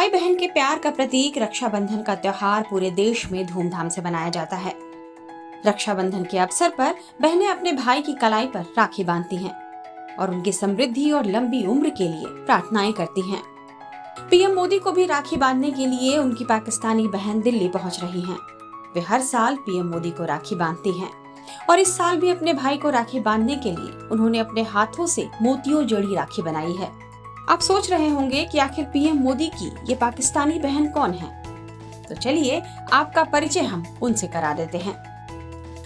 भाई बहन के प्यार का प्रतीक रक्षाबंधन का त्योहार पूरे देश में धूमधाम से मनाया जाता है। रक्षाबंधन के अवसर पर बहनें अपने भाई की कलाई पर राखी बांधती हैं और उनकी समृद्धि और लंबी उम्र के लिए प्रार्थनाएं करती हैं। पीएम मोदी को भी राखी बांधने के लिए उनकी पाकिस्तानी बहन दिल्ली पहुंच रही हैं। वे हर साल पीएम मोदी को राखी बांधती हैं और इस साल भी अपने भाई को राखी बांधने के लिए उन्होंने अपने हाथों से मोतियों जड़ी राखी बनाई है। आप सोच रहे होंगे कि आखिर पीएम मोदी की ये पाकिस्तानी बहन कौन है? तो चलिए आपका परिचय हम उनसे करा देते हैं।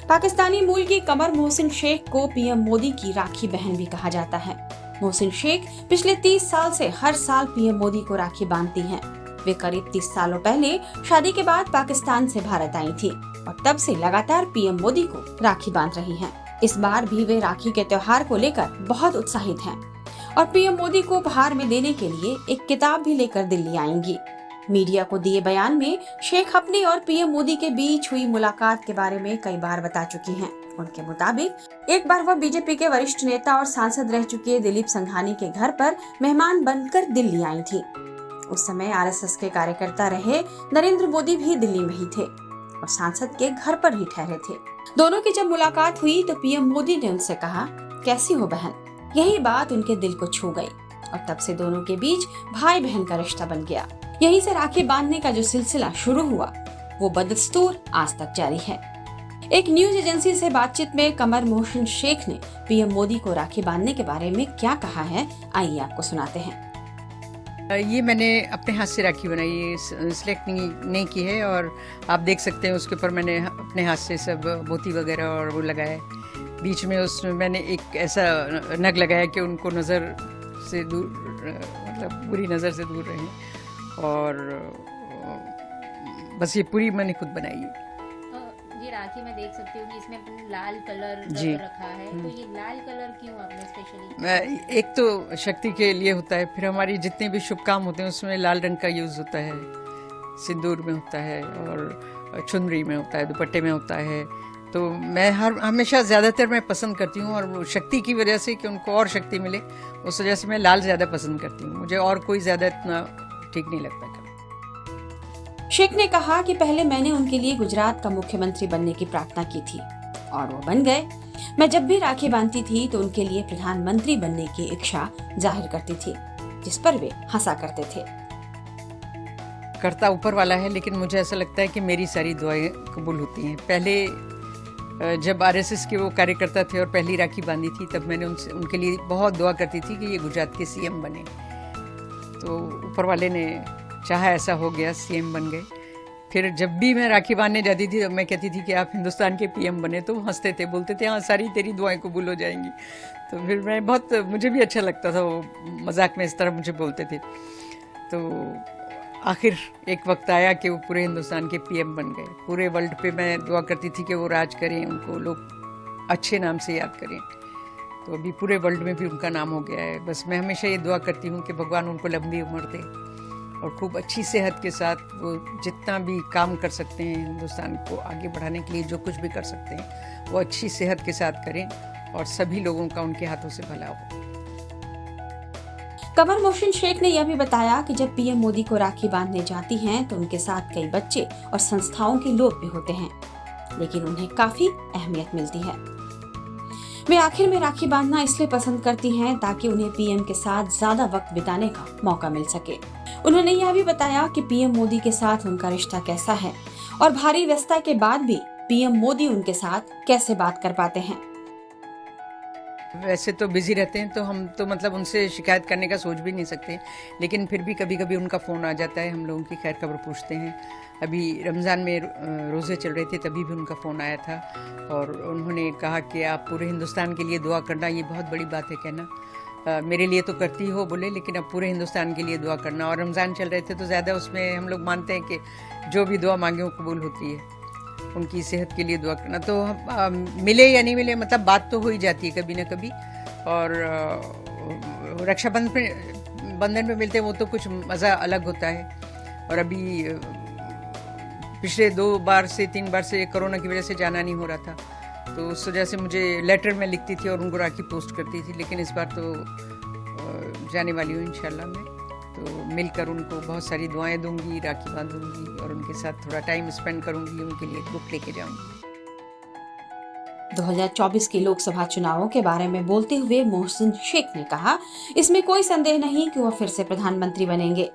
पाकिस्तानी मूल की कमर मोहसिन शेख को पीएम मोदी की राखी बहन भी कहा जाता है। मोहसिन शेख पिछले 30 साल से हर साल पीएम मोदी को राखी बांधती हैं। वे करीब 30 सालों पहले शादी के बाद पाकिस्तान से भारत आई थी और तब से लगातार पीएम मोदी को राखी बांध रही हैं। इस बार भी वे राखी के त्योहार को लेकर बहुत उत्साहित हैं और पीएम मोदी को उपहार में देने के लिए एक किताब भी लेकर दिल्ली आएंगी। मीडिया को दिए बयान में शेख अपनी और पीएम मोदी के बीच हुई मुलाकात के बारे में कई बार बता चुकी हैं। उनके मुताबिक एक बार वह बीजेपी के वरिष्ठ नेता और सांसद रह चुके दिलीप संघानी के घर पर मेहमान बनकर दिल्ली आई थी। उस समय आरएसएस के कार्यकर्ता रहे नरेंद्र मोदी भी दिल्ली में ही थे और सांसद के घर पर ही ठहरे थे। दोनों की जब मुलाकात हुई तो पीएम मोदी ने उनसे कहा, कैसी हो बहन? यही बात उनके दिल को छू गई और तब से दोनों के बीच भाई बहन का रिश्ता बन गया। यहीं से राखी बांधने का जो सिलसिला शुरू हुआ वो बदस्तूर आज तक जारी है। एक न्यूज एजेंसी से बातचीत में कमर मोहसिन शेख ने पीएम मोदी को राखी बांधने के बारे में क्या कहा है, आइए आपको सुनाते हैं। ये मैंने अपने हाथ से राखी बनाई है, सिलेक्ट नहीं की है और आप देख सकते हैं उसके ऊपर मैंने अपने हाथ से सब मोती वगैरह और वो लगाया है। बीच में उसमें मैंने एक ऐसा नग लगाया कि उनको नज़र से दूर, मतलब बुरी नज़र से दूर रहें और बस ये पूरी मैंने खुद बनाई है। ये राखी मैं देख सकती हूँ कि इसमें लाल कलर रखा है, तो ये लाल कलर क्यों आपने स्पेशली? एक तो शक्ति के लिए होता है, फिर हमारी जितने भी शुभ काम होते हैं उसमें लाल रंग का यूज़ होता है, सिंदूर में होता है और चुनरी में होता है, दुपट्टे में होता है। तो मैं हमेशा ज़्यादातर मैं पसंद करती हूँ और शक्ति की वजह से कि उनको और शक्ति मिले उस वजह से मैं लाल ज़्यादा पसंद करती हूँ। मुझे और कोई ज़्यादा इतना ठीक नहीं लगता। शेख ने कहा कि पहले मैंने उनके लिए गुजरात का मुख्यमंत्री बनने की प्रार्थना की थी और वो बन गए। मैं जब भी राखी बांधती थी तो उनके लिए प्रधानमंत्री बनने की इच्छा जाहिर करती थी, जिस पर वे हंसा करते थे। करता ऊपर वाला है, लेकिन मुझे ऐसा लगता है कि मेरी सारी दुआएं कबूल होती हैं। पहले जब आरएसएस के वो कार्यकर्ता थे और पहली राखी बांधी थी तब मैंने उनके लिए बहुत दुआ करती थी कि ये गुजरात के सीएम बने। तो ऊपर वाले ने चाहा, ऐसा हो गया, सीएम बन गए। फिर जब भी मैं राखी बांधने जाती थी मैं कहती थी कि आप हिंदुस्तान के पीएम बने, तो हंसते थे, बोलते थे हाँ सारी तेरी दुआएं कबूल हो जाएंगी। तो फिर मुझे भी अच्छा लगता था, वो मजाक में इस तरह मुझे बोलते थे। तो आखिर एक वक्त आया कि वो पूरे हिंदुस्तान के पीएम बन गए। पूरे वर्ल्ड पे मैं दुआ करती थी कि वो राज करें, उनको लोग अच्छे नाम से याद करें। तो अभी पूरे वर्ल्ड में भी उनका नाम हो गया है। बस मैं हमेशा ये दुआ करती हूँ कि भगवान उनको लंबी उम्र दे और खूब अच्छी सेहत के साथ वो जितना भी काम कर सकते हैं हिंदुस्तान को आगे बढ़ाने के लिए, जो कुछ भी कर सकते हैं वो अच्छी सेहत के साथ करें और सभी लोगों का उनके हाथों से भला हो। कमर मोहसिन शेख ने यह भी बताया कि जब पीएम मोदी को राखी बांधने जाती हैं तो उनके साथ कई बच्चे और संस्थाओं के लोग भी होते हैं, लेकिन उन्हें काफी अहमियत मिलती है। वे आखिर में राखी बांधना इसलिए पसंद करती हैं ताकि उन्हें पीएम के साथ ज्यादा वक्त बिताने का मौका मिल सके। उन्होंने यह भी बताया कि पीएम मोदी के साथ उनका रिश्ता कैसा है और भारी व्यस्तता के बाद भी पीएम मोदी उनके साथ कैसे बात कर पाते हैं। वैसे तो बिजी रहते हैं तो हम तो मतलब उनसे शिकायत करने का सोच भी नहीं सकते, लेकिन फिर भी कभी कभी उनका फ़ोन आ जाता है, हम लोगों की खैर खबर पूछते हैं। अभी रमज़ान में रोज़े चल रहे थे तभी भी उनका फ़ोन आया था और उन्होंने कहा कि आप पूरे हिंदुस्तान के लिए दुआ करना, ये बहुत बड़ी बात है कहना। मेरे लिए तो करती हो बोले, लेकिन अब पूरे हिंदुस्तान के लिए दुआ करना। और रमज़ान चल रहे थे तो ज़्यादा उसमें हम लोग मानते हैं कि जो भी दुआ मांगे वो कबूल होती है। उनकी सेहत के लिए दुआ करना, तो मिले या नहीं मिले मतलब बात तो हो ही जाती है कभी ना कभी। और रक्षाबंधन पे मिलते हैं वो तो कुछ मज़ा अलग होता है। और अभी पिछले 2 बार से 3 बार से कोरोना की वजह से जाना नहीं हो रहा था, तो उस वजह से मुझे लेटर में लिखती थी और उनको राखी पोस्ट करती थी, लेकिन इस बार तो जाने वाली हूँ इंशाल्लाह मैं। तो मिलकर उनको बहुत सारी दुआएं दूंगी, राखी बांधूंगी और उनके साथ थोड़ा टाइम स्पेंड करूंगी, उनके लिए एक बुक लेके जाऊंगी। 2024 के लोकसभा चुनावों के बारे में बोलते हुए मोहसिन शेख ने कहा, इसमें कोई संदेह नहीं कि वह फिर से प्रधानमंत्री बनेंगे।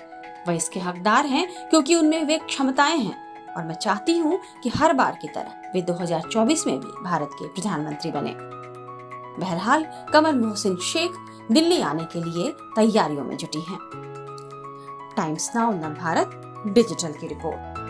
वह इसके हकदार हैं क्योंकि उनमें वे क्षमताएं हैं और मैं चाहती हूं कि हर बार की तरह वे 2024 में भी भारत के प्रधानमंत्री बने। बहरहाल कमर मोहसिन शेख दिल्ली आने के लिए तैयारियों में जुटी हैं। टाइम्स नाउ नव भारत डिजिटल की रिपोर्ट।